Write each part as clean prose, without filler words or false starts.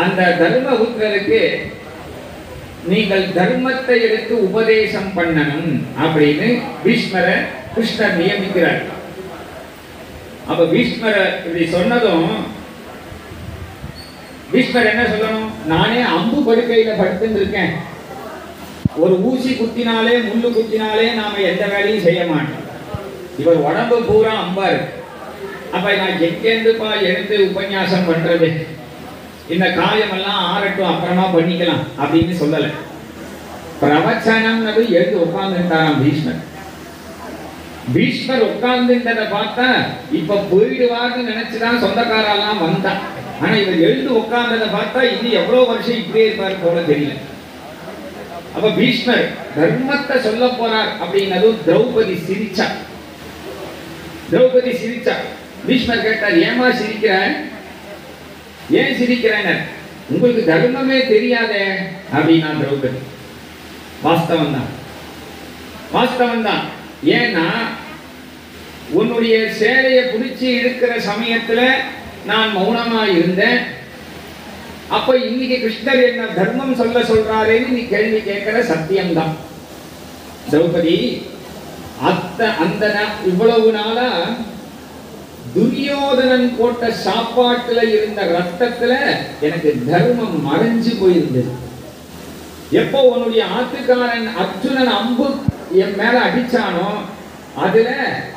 அந்த தர்மபுத்திரருக்கு நீங்கள் தர்மத்தை எடுத்து உபதேசம் பண்ணணும் அப்படின்னு பீஷ்மரை கிருஷ்ணர் நியமிக்கிறார். அப்ப பீஷ்மரை இப்படி சொன்னதும் பீஷ்மர் என்ன சொல்லணும்? நானே அம்பு படுக்கையில படுத்துட்டு இருக்கேன், ஒரு ஊசி குத்தினாலே முள்ளு குத்தினாலே நாம எந்த வேலையும் செய்ய மாட்டோம், இவர் உடம்பு பூரா அம்பா இருக்கு, அப்ப நான் எங்கேருந்துப்பா எடுத்து உபன்யாசம் பண்றது, இந்த காயமெல்லாம் ஆறட்டும் அப்புறமா பண்ணிக்கலாம் அப்படின்னு சொல்லல. பிரவச்சனம் எழுந்து உட்கார்ந்துட்டாராம் பீஷ்மர். பீஷ்மர் உட்கார்ந்துட்டதை பார்த்தா இப்ப போயிடுவார்னு நினைச்சுதான் சொந்தக்காரெல்லாம் வந்தான். ஆனா இவர் எழுந்து உட்கார்ந்ததை பார்த்தா இன்னும் எவ்வளவு வருஷம் இப்படியே இருப்பார் போல தெரியல. அப்ப பீஷ்மர் தர்மத்தை சொல்ல போறார் அப்படின்னதும் திரௌபதி சிரிச்சா. திரௌபதி சிரிச்சா. பீஷ்மர் கேட்டார், ஏமா சிரிக்கிற? ஏன் சிரிக்கிறேன்? உங்களுக்கு தர்மமே தெரியாதே அப்படின்னா திரௌபதி. வாஸ்தவம் தான், வாஸ்தவம் தான். ஏன்னா உன்னுடைய சேலையை பிடிச்சி இருக்கிற சமயத்துல நான் மௌனமா இருந்தேன். அப்ப இன்னைக்கு கிருஷ்ணர் என்ன தர்மம் சொல்ல சொல்றாருன்னு நீ கேள்வி கேட்கிற சத்தியம்தான். திரௌபதி, அந்த இவ்வளவு நாளா துரியோதனன் போட்ட சாப்பாட்டுல இருந்த ரத்தத்துல எனக்கு தர்மம் மறைஞ்சு போயிருந்தது. எப்போ உன்னுடைய ஆத்துக்காரன் அர்ஜுனன் அம்பு என் மேல அடிச்சானோ அதுல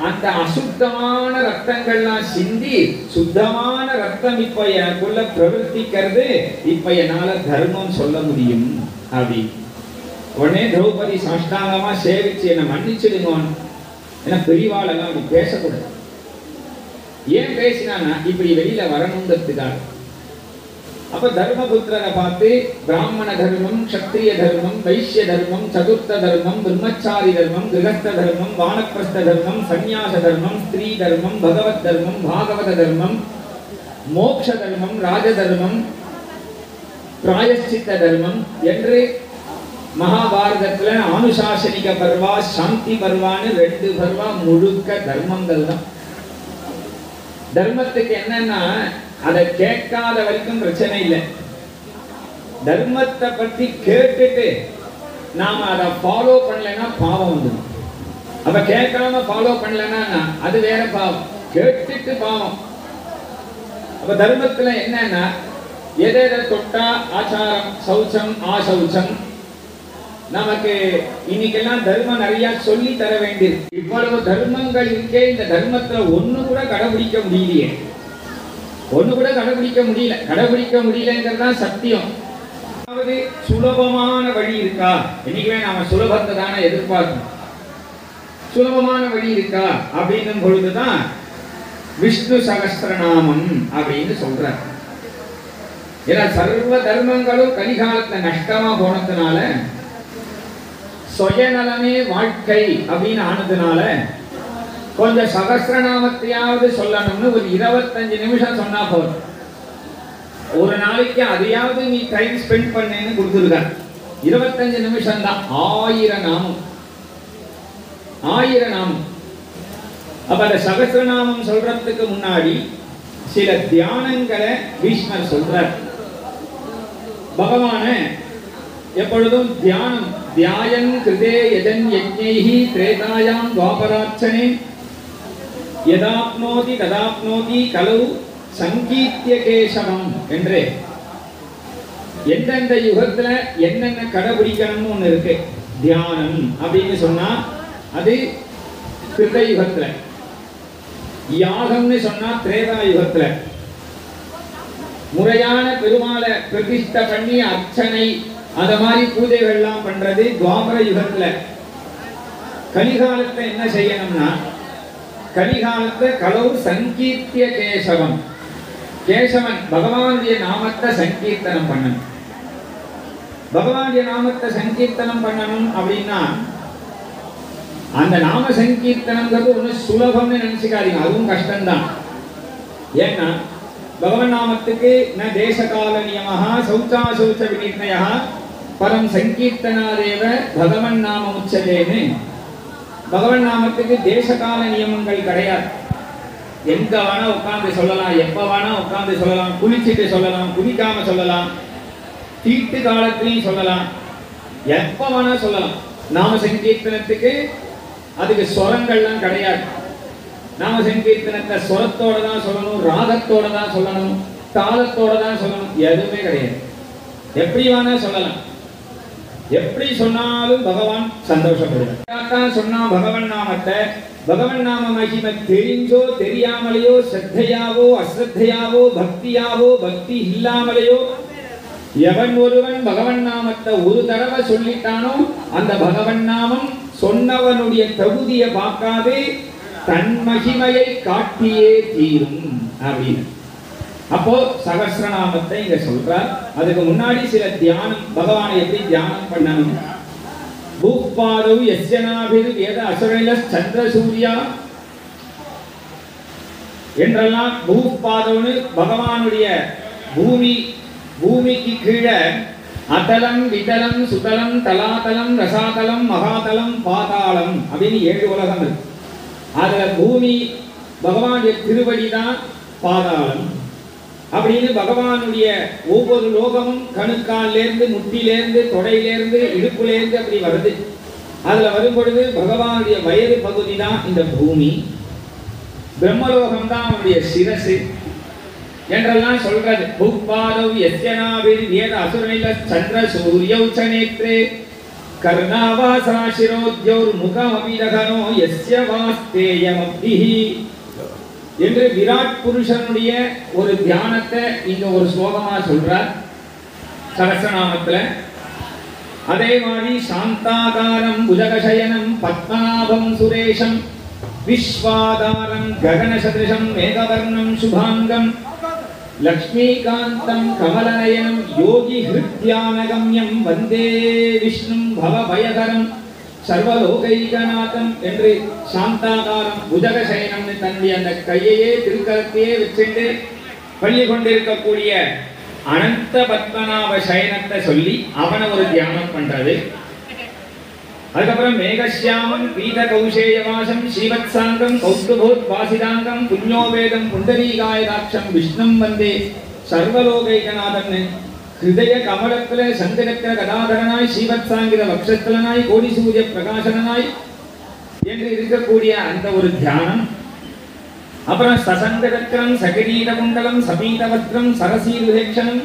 அந்த அசுத்தமான ரத்தங்கள்லாம் சிந்தி சுத்தமான ரத்தம் இப்ப எனக்குள்ள பிரவர்த்திக்கிறது. இப்ப என்னால தர்மம் சொல்ல முடியும் அப்படி. உடனே திரௌபதி சாஷ்டாங்கமா சேவிச்சு என்னை மன்னிச்சிடுங்க, ஏன்னா பெரியவாளெல்லாம் அப்படி பேசக்கூடாது. ஏன் பேசினானா இப்படி வெளியில வரணுங்கிறதுக்காக. அப்ப தர்மபுத்திரனை பார்த்து பிராமண தர்மம், க்ஷத்ரிய தர்மம், வைஷ்ய தர்மம், சதுர்த்த தர்மம், பிரம்மச்சாரி தர்மம், கிரகஸ்த தர்மம், வானப்பிரஸ்த தர்மம், சந்நியாச தர்மம், ஸ்திரீ தர்மம், பகவத் தர்மம், பாகவத தர்மம், மோக்ஷ தர்மம், ராஜ தர்மம், பிராயஷ்சித்த தர்மம் என்று மகாபாரதத்துல அனுசாசனிக பர்வா, சாந்தி பர்வான்னு 2 பர்வா முழுக்க தர்மங்கள் தான். தர்மத்துக்கு என்னன்னா அதை கேட்காத வரைக்கும் பிரச்சனை இல்லை. தர்மத்தை பத்தி கேட்டுட்டு நாம அதை ஃபாலோ பண்ணலன்னா பாவம் வந்துடும். அப்ப கேட்காம ஃபாலோ பண்ணலன்னா அது வேற பாவம், கேட்டுட்டு பாவம். அப்ப தர்மத்துல என்னன்னா எதை தொட்டா ஆச்சாரம், சௌச்சம், ஆசௌச்சம். நமக்கு இன்னைக்கெல்லாம் தர்மம் நிறைய சொல்லி தர வேண்டியிருக்கு. இவ்வளவு தர்மங்கள் இருக்கே, இந்த தர்மத்துல ஒண்ணு கூட கடைபிடிக்க முடியலையே, ஒண்ணு கூட கடைபிடிக்க முடியல. கடைபிடிக்க முடியலங்கிறதா சத்தியம். அதாவது சுலபமான வழி இருக்கா? இன்னைக்குமே நாம சுலபத்தை தானே எதிர்பார்க்கணும். சுலபமான வழி இருக்கா அப்படின்னும் பொழுதுதான் விஷ்ணு சகஸ்ரநாமம் அப்படின்னு சொல்றார். ஏன்னா சர்வ தர்மங்களும் கலிகாலத்துல நஷ்டமா போனதுனால, சுயநலமே வாழ்க்கை அப்படின்னு ஆனதுனால கொஞ்சம் சகஸ்ரநாமத்தையாவது சொல்லணும்னு ஒரு 25 நிமிஷம் சொன்னா போதும். ஒரு நாளைக்கு அதையாவது நீ டைம் ஸ்பெண்ட் பண்ணேன்னு கொடுத்துருக்க. 25 நிமிஷம் தான், 1000 நாமம், 1000 நாமம். அப்ப அந்த சகஸ்ரநாமம் சொல்றதுக்கு முன்னாடி சில தியானங்களை பீஷ்மர் சொல்றார். பகவான எப்பொழுதும் தியானம், தியாயன் கிருதே யஜன் யஜ்ஞைஹி த்ரேதாயாம் துவாபரார்ச்சனே யதாப்னோதி ததாப்னோதி கலௌ சங்கீத்ய கேசவம் என்று எந்தெந்த யுகத்துல என்னென்ன கடைபிடிக்கணும்னு ஒண்ணு இருக்கு. தியானம் அப்படின்னு சொன்னா அது கிருத யுகத்துல, யாகம்னு சொன்னா திரேதா யுகத்துல, முறையான பெருமாளை பிரதிஷ்டை பண்ணி அர்ச்சனை அத மாதிரி பூஜைகள்லாம் பண்றது துவாபர யுகத்துல. கலிகாலத்தை என்ன செய்யணும்னா, கலிகாலத்தை கலௌ சங்கீர்த்திய கேசவம், கேசவன் பகவானுடைய நாமத்தை சங்கீர்த்தனம் பண்ணணும். பகவானுடைய நாமத்தை சங்கீர்த்தனம் பண்ணணும் அப்படின்னா அந்த நாம சங்கீர்த்தனம்ங்கிறது ஒண்ணு சுலபம்னு நினைச்சுக்காதீங்க, அதுவும் கஷ்டம்தான். ஏன்னா பகவன் நாமத்துக்கு ந தேசகால நியமஹா சௌச்சாசௌச்ச விநிர்ணயா பரம் சங்கீர்த்தனாதேவ பகவன் நாம உச்சதேன்னு. பகவன் நாமத்துக்கு தேசகால நியமங்கள் கிடையாது. எங்க வேணா உட்கார்ந்து சொல்லலாம், எப்ப வேணா உட்கார்ந்து சொல்லலாம், குளிச்சுட்டு சொல்லலாம், குளிக்காம சொல்லலாம், தீட்டு காலத்திலையும் சொல்லலாம், எப்ப வேணா சொல்லலாம். நாம சங்கீர்த்தனத்துக்கு அதுக்கு ஸ்வரங்கள்லாம் கிடையாது. நாம சங்கீர்த்தனத்தை ஸ்வரத்தோட தான் சொல்லணும், ராகத்தோட தான் சொல்லணும், தாளத்தோட தான் சொல்லணும், எதுவுமே கிடையாது. எப்படி வேணா சொல்லலாம். எப்படி சொன்னாலும் பகவான் சந்தோஷப்படுவார். சொன்னா பகவன் நாமத்தை, பகவன் நாம மகிமை தெரிஞ்சோ தெரியாமலையோ, ஸ்ரத்தையாவோ அஸ்ரத்தையாவோ, பக்தியாவோ பக்தி இல்லாமலையோ, எவன் ஒருவன் பகவன் நாமத்தை ஒரு தடவை சொல்லிட்டானோ அந்த பகவன் நாமம் சொன்னவனுடைய தகுதியை பார்க்காதே தன் மகிமையை காட்டியே தீரும் அப்படின்னு. அப்போ சகஸ்ரநாமத்தை இங்க சொல்றார். அதுக்கு முன்னாடி சில தியானம், பகவானை எப்படி தியானம் பண்ணணும். பூப்பாதவ் யஸ்யநாபிர் வேத அசுரல சந்திர சூர்யா என்றெல்லாம் பூப்பாதவனு பகவானுடைய பூமிக்கு கீழே அதலம் விதலம் சுதலம் தலாதலம் ரசாதலம் மகாதலம் பாதாளம் அப்படின்னு 7 உலகம் இருக்கு. அதுல பூமி பகவானுடைய திருவடி தான் பாதாளம் அப்படின்னு பகவானுடைய ஒவ்வொரு லோகமும் கணுக்காலிலிருந்து முட்டிலேருந்து தொடையிலேருந்து இடுப்புலேருந்து அப்படி வருது. அதுல வரும் பொழுது பகவானுடைய வயது பகுதி தான் இந்த பூமி, பிரம்மலோகம் தான் அவனுடைய சிரசு என்றெல்லாம் சொல்றது. பூப்பாதவ் யஸ்யநாபிர் வேத அசுரநில சந்திர சூரியௌச்ச நேத்ரே கர்ணாவாசா சிரோத்யோர் முகமபிதகனோ யஸ்ய வாஸ்தேயமப்திஹி என்று விராட் புருஷனுடைய ஒரு தியானத்தை இங்க ஒரு ஸ்லோகமா சொல்றார் சகஸ்ரநாமத்துல. அதே மாதிரி சாந்தாகாரம் புஜகசயனம் பத்மநாபம் சுரேஷம் விஸ்வாதாரம் ககனசதிருஷம் மேகவர்ணம் சுபாங்கம் லக்ஷ்மீகாந்தம் கமலநயனம் யோகி ஹிருத்யானகம்யம் வந்தே விஷ்ணும் பவபயகரம் சர்வலோகைகநாதம் என்று சாந்தாகாரம் புஜகசயனம் தன்னுடைய அந்த கையையே திருக்கரத்தையே வச்சுட்டு பள்ளி கொண்டிருக்கக்கூடிய அனந்த பத்மநாப சயனத்தை சொல்லி அவனை ஒரு தியானம் பண்றது. அதுக்கப்புறம் மேகசியாமம் பீத கௌசேயவாசம் ஸ்ரீவத்சாங்கம் கௌஸ்துபோத் வாசிதாங்கம் புண்ணியோவேதம் புண்டரீகாயதாட்சம் விஷ்ணும் வந்தே சர்வலோகைகநாதன் ஹிருதய கமலத்துல சங்கரத்திர கதாதரனாய் ஸ்ரீவத்சாங்கிர வக்ஷஸ்தலனாய் கோடி சூரிய பிரகாசனாய் என்று இருக்கக்கூடிய அந்த ஒரு தியானம். அப்புறம் சசங்கரத்திரம் சகிரீட குண்டலம் சபீதவஸ்திரம் சரசீருதேக்ஷணம்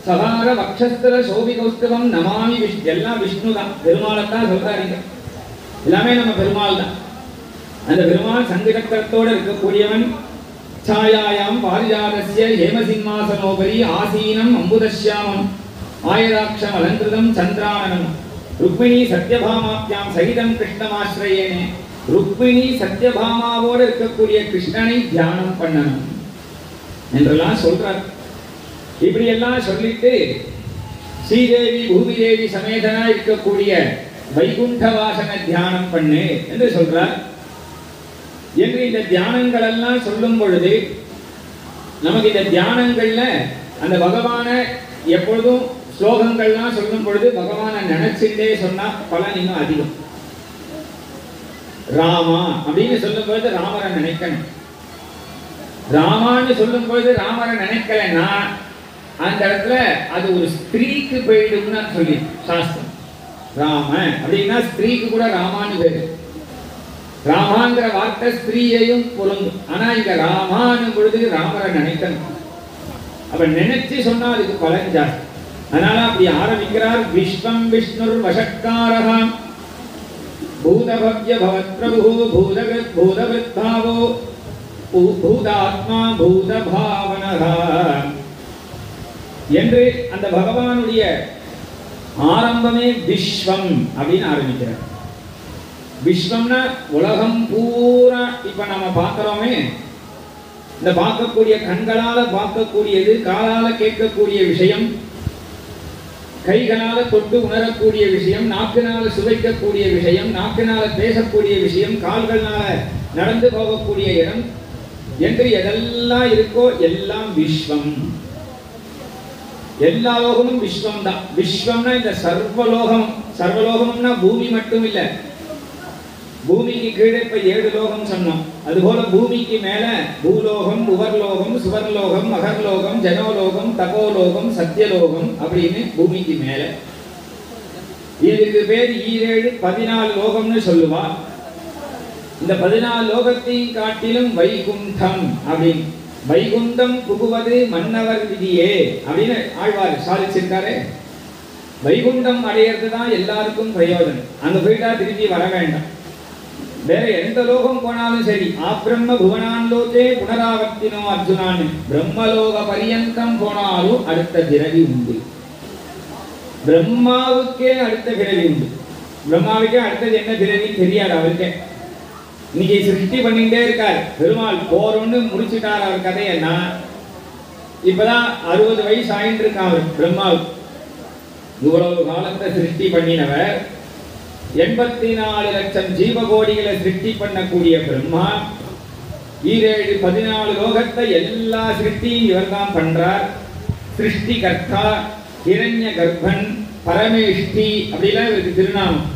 சகார வக்ஷஸ்தல சோபி கௌஸ்தவம் நமாமி எல்லாம் விஷ்ணு தான், பெருமாளைத்தான் சொல்றாருங்க. எல்லாமே நம்ம பெருமாள் தான். அந்த பெருமாள் சங்கரத்தோட இருக்கக்கூடியவன். சாயாயாம் பாரிஜாதஸ்ய ஹேமசிம்மாசனோபரி ஆசீனம் அம்புதஸ்யாமம் ஆயதாட்சம் அலங்கிருதம் சந்திரானனம் ருக்மிணி சத்யபாமாப்யாம் சகிதம் கிருஷ்ணமாஸ்ரயேனே. ருக்மிணி சத்யபாமாவோடு இருக்கக்கூடிய கிருஷ்ணனை தியானம் பண்ணணும் என்றெல்லாம் சொல்றார். இப்படி எல்லாம் சொல்லிட்டு ஸ்ரீதேவி பூமிதேவி சமேதனா இருக்கக்கூடிய வைகுண்ட வாசன தியானம் பண்ணு என்று சொல்றார். என்று இந்த தியானங்கள் எல்லாம் சொல்லும் பொழுது நமக்கு இந்த தியானங்கள்ல அந்த பகவான எப்பொழுதும் ஸ்லோகங்கள்லாம் சொல்லும் பொழுது பகவானை நினைச்சுட்டே சொன்னா பலன் இன்னும் அதிகம். ராமா அப்படின்னு சொல்லும் பொழுது ராமரை நினைக்கணும். ராமான்னு சொல்லும் பொழுது ராமரை நினைக்கலன்னா அந்த இடத்துல அது ஒரு ஸ்திரீக்கு போயிடும்னு சொல்லி சாஸ்திரம். ராம அப்படின்னா ஸ்திரீக்கு கூட ராமான்னு பேரு. ராமாங்கிற வார்த்தை ஸ்திரீயையும் பொருந்தும். ஆனா இங்க ராமானும் பொழுது ராமரை நினைக்கணும். அப்ப நினைச்சு சொன்னா அதுக்கு பலன் ஜாஸ்தி. அதனால அப்படி ஆரம்பிக்கிறார். விஸ்வம் விஷ்ணுர் வஷட்காரஹ பூதபவ்ய பவத்ரபு பூதகிருத் பூதவிருத்தாவோ பூதாத்மா பூதபாவனஹ என்று அந்த பகவானுடைய ஆரம்பமே விஸ்வம் அப்படின்னு ஆரம்பிக்கிறார். விஸ்வம்னா உலகம் பூரா இப்ப நம்ம பார்க்கிறோமே, இந்த பார்க்கக்கூடிய கண்களால பார்க்கக்கூடியது, காலால கேட்கக்கூடிய விஷயம், கைகளால தொட்டு உணரக்கூடிய விஷயம், நாக்கினால சுவைக்கக்கூடிய விஷயம், நாக்கினால பேசக்கூடிய விஷயம், கால்களால நடந்து போகக்கூடிய இடம் என்று எதெல்லாம் இருக்கோ எல்லாம் விஸ்வம். எல்லா லோகமும் விஸ்வம் தான். விஸ்வம்னா இந்த சர்வலோகம். சர்வலோகம்னா பூமி மட்டும் இல்லை, பூமிக்கு கீழே இப்ப 7 லோகம் சொன்னோம். அதுபோல பூமிக்கு மேல பூலோகம், உவர்லோகம், சுவர்லோகம், அகர்லோகம், ஜனோலோகம், தபோலோகம், சத்தியலோகம் அப்படின்னு பூமிக்கு மேல. இதுக்கு பேர் ஈரேழு 14 லோகம்னு சொல்லுவா. இந்த 14 லோகத்தையும் காட்டிலும் வைகுண்டம் அப்படின்னு, வைகுண்டம் புகுவது மன்னவர் விதியே அப்படின்னு ஆழ்வார் சாதிச்சிருக்காரு. வைகுண்டம் அடையிறது தான் எல்லாருக்கும் பிரயோஜனம். அங்க போயிட்டா திரும்பி வர வேண்டாம். வேற எந்த லோகம் போனாலும் சரி, ஆப்ரம்ம புவனான் லோகே புனராவர்த்தினோ அர்ஜுனான், பிரம்மலோக பரியந்தம் போனாலும் அடுத்த பிறவி உண்டு. பிரம்மாவுக்கே அடுத்த பிறவி உண்டு. பிரம்மாவுக்கே அடுத்தது என்ன பிறவி தெரியாது அவருக்கே. இன்னைக்கு சிருஷ்டி பண்ணிட்டே இருக்கார் பெருமாள். போறோன்னு முடிச்சுட்டார் அவர் கதையன்னா. இப்பதான் 60 வயசு ஆயிட்டு இருக்கான் அவர் பிரம்மாவுக்கு. இவ்வளவு காலத்தை சிருஷ்டி பண்ணினவர், 84 லட்சம் ஜீவகோடிகளை சிருஷ்டி பண்ணக்கூடிய பிரம்மா, 14 லோகத்தை எல்லா சிருஷ்டியும் இவர் தான் பண்றார். சிருஷ்டி கர்த்தா, ஹிரண்ய கர்ப்பன், பரமேஷ்டி அப்படிலாம் இவருக்கு திருநாமம்.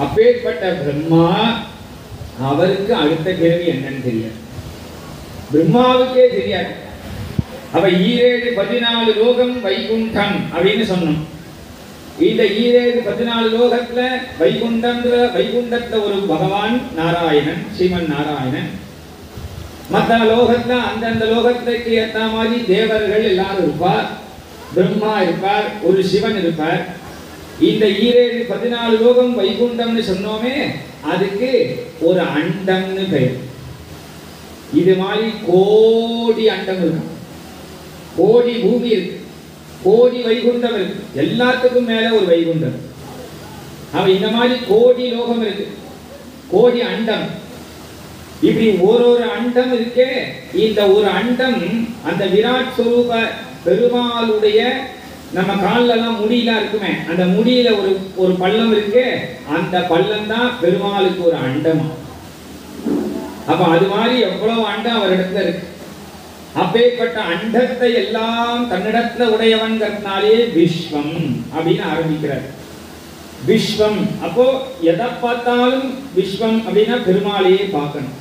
அப்பேற்பட்ட பிரம்மா அவருக்கு அடுத்த பிறவி என்னன்னு தெரியாது. பிரம்மாவுக்கே தெரியாது. அவ 14 லோகம் வைகுண்டம் அப்படின்னு சொன்னோம். இந்த 14 லோகத்துல வைகுண்டத்துல ஒரு பகவான் நாராயணன், ஸ்ரீமன் நாராயணன். மற்ற லோகத்துல அந்தந்த லோகத்துக்கு ஏற்ற மாதிரி தேவர்கள் எல்லாரும் இருப்பார். பிரம்மா இருப்பார், ஒரு சிவன் இருப்பார். இந்த 14 லோகம் வைகுண்டம்னு சொன்னோமே, அதுக்கு ஒரு அண்டம்னு பெயர். இது மாதிரி கோடி அண்டம் இருக்கு, கோடி பூமி இருக்கு, கோடி வைகுண்டம் இருக்கு. எல்லாத்துக்கும் மேல ஒரு வைகுண்டம். அவ இந்த மாதிரி கோடி லோகம் இருக்கு, கோடி அண்டம். இப்படி ஒரு அண்டம் இருக்கே. இந்த ஒரு அண்டம் அந்த விராட் ஸ்வரூப பெருமாளுடைய, நம்ம கால்ல எல்லாம் முடியெல்லாம் இருக்குமே, அந்த முடியில ஒரு பள்ளம் இருக்கு. அந்த பள்ளம் தான் பெருமாளுக்கு ஒரு அண்டமா. அப்ப அது மாதிரி எவ்வளவு அண்டம் அவரிடத்துல இருக்கு. அப்பேற்பட்ட அண்டத்தை எல்லாம் தன்னிடத்துல உடையவன்கிறதுனாலே விஸ்வம் அப்படின்னு ஆரம்பிக்கிறார். விஸ்வம். அப்போ எதை பார்த்தாலும் விஸ்வம் அப்படின்னா பெருமாளையே பார்க்கணும்.